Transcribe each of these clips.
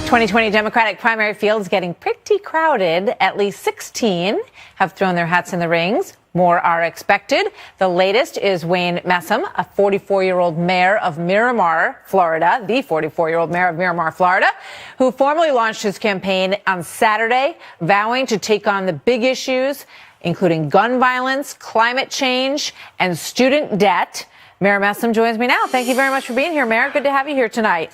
2020 Democratic primary field is getting pretty crowded. At least 16 have thrown their hats in the rings. More are expected. The latest is Wayne Messam, a 44-year-old mayor of Miramar, Florida, the 44-year-old mayor of Miramar, Florida, who formally launched his campaign on Saturday, vowing to take on the big issues, including gun violence, climate change, and student debt. Mayor Messam joins me now. Thank you very much for being here, Mayor. Good to have you here tonight.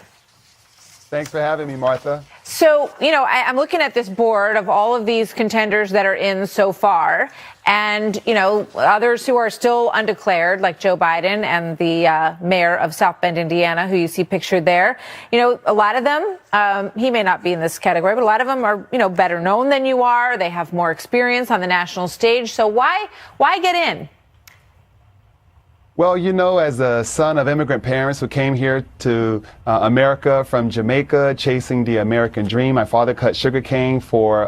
Thanks for having me, Martha. So, I'm looking at this board of all of these contenders that are in so far, and, others who are still undeclared, like Joe Biden and the mayor of South Bend, Indiana, who you see pictured there. A lot of them, he may not be in this category, but a lot of them are, better known than you are. They have more experience on the national stage. So why get in? Well, as a son of immigrant parents who came here to America from Jamaica, chasing the American dream, my father cut sugarcane for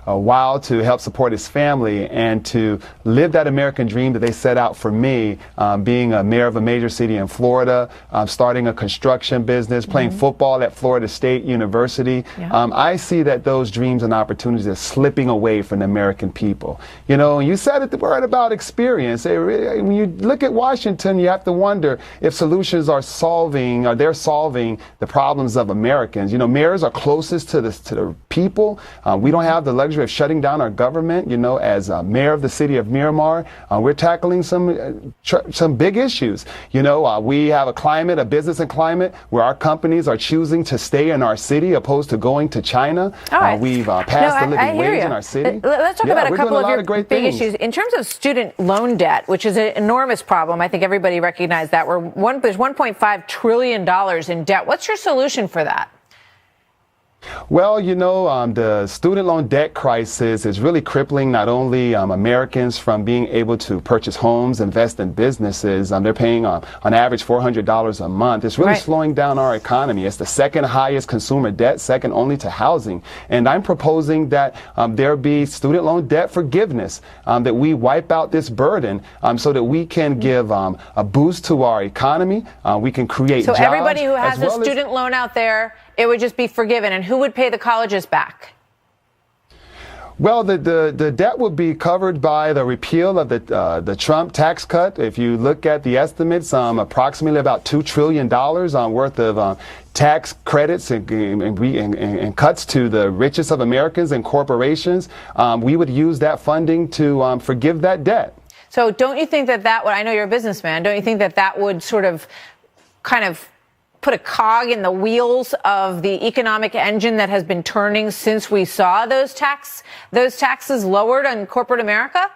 a while to help support his family and to live that American dream that they set out for me, being a mayor of a major city in Florida, starting a construction business, playing football at Florida State University. Yeah. I see that those dreams and opportunities are slipping away from the American people. You said it, the word about experience. When you look at Washington, you have to wonder if solutions are solving the problems of Americans. Mayors are closest to the people. We don't have the luxury of shutting down our government. As mayor of the city of Miramar, we're tackling some big issues. We have a business and climate where our companies are choosing to stay in our city opposed to going to China. Right. We've passed the living wage in our city. Let's talk about a couple of your big things. issues. In terms of student loan debt, which is an enormous problem, I think everybody recognizes that. There's $1.5 trillion in debt. What's your solution for that? Well, the student loan debt crisis is really crippling not only Americans from being able to purchase homes, invest in businesses. They're paying on average $400 a month. It's really slowing down our economy. It's the second highest consumer debt, second only to housing. And I'm proposing that there be student loan debt forgiveness, that we wipe out this burden so that we can give a boost to our economy. We can create jobs. So everybody who has a student loan out there, it would just be forgiven. And who would pay the colleges back? Well, the debt would be covered by the repeal of the Trump tax cut. If you look at the estimates, approximately about $2 trillion worth of tax credits and cuts to the richest of Americans and corporations. We would use that funding to forgive that debt. So don't you think that would, I know you're a businessman, don't you think that would sort of kind of put a cog in the wheels of the economic engine that has been turning since we saw those taxes lowered on corporate America?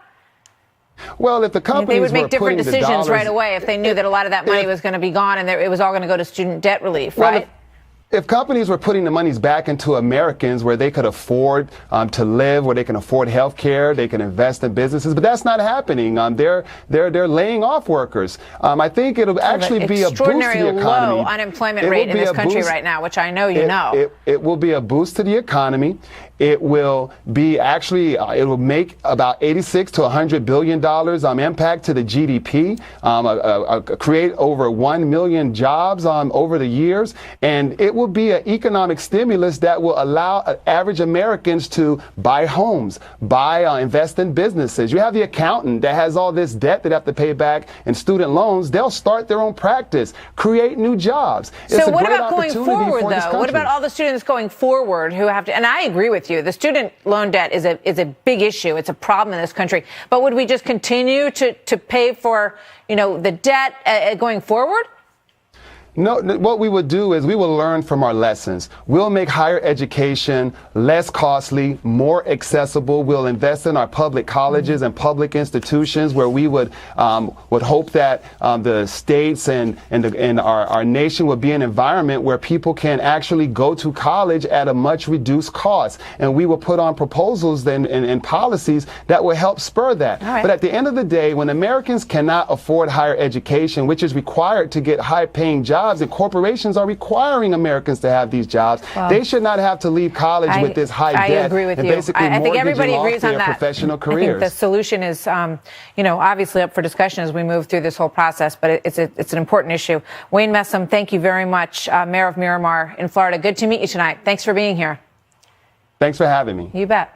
Well, if the companies they would make were different putting decisions right away if they knew that a lot of that money was going to be gone and it was all going to go to student debt relief, right? If companies were putting the monies back into Americans where they could afford to live, where they can afford health care, they can invest in businesses, but that's not happening. They're laying off workers. I think it'll actually be a boost to the economy. Extraordinarily low unemployment rate in this country right now, which I know you know. It will be a boost to the economy. It will be it will make about $86 to $100 billion impact to the GDP, create over 1 million jobs over the years, and it will be an economic stimulus that will allow average Americans to buy homes, invest in businesses. You have the accountant that has all this debt that they have to pay back in student loans. They'll start their own practice, create new jobs. So what about going forward, though? What about all the students going forward who have to, and I agree with you, the student loan debt is a big issue. It's a problem in this country. But would we just continue to pay for, the debt going forward? No, what we would do is we will learn from our lessons. We'll make higher education less costly, more accessible. We'll invest in our public colleges and public institutions where we would hope that the states and our nation would be an environment where people can actually go to college at a much reduced cost. And we will put on proposals and policies that will help spur that. Right. But at the end of the day, when Americans cannot afford higher education, which is required to get high-paying jobs, jobs, and corporations are requiring Americans to have these jobs. Well, they should not have to leave college with this high debt. I agree with and you. Basically I think everybody agrees on that. Professional I careers. think the solution is, obviously up for discussion as we move through this whole process, but it's an important issue. Wayne Messam, thank you very much, Mayor of Miramar in Florida. Good to meet you tonight. Thanks for being here. Thanks for having me. You bet.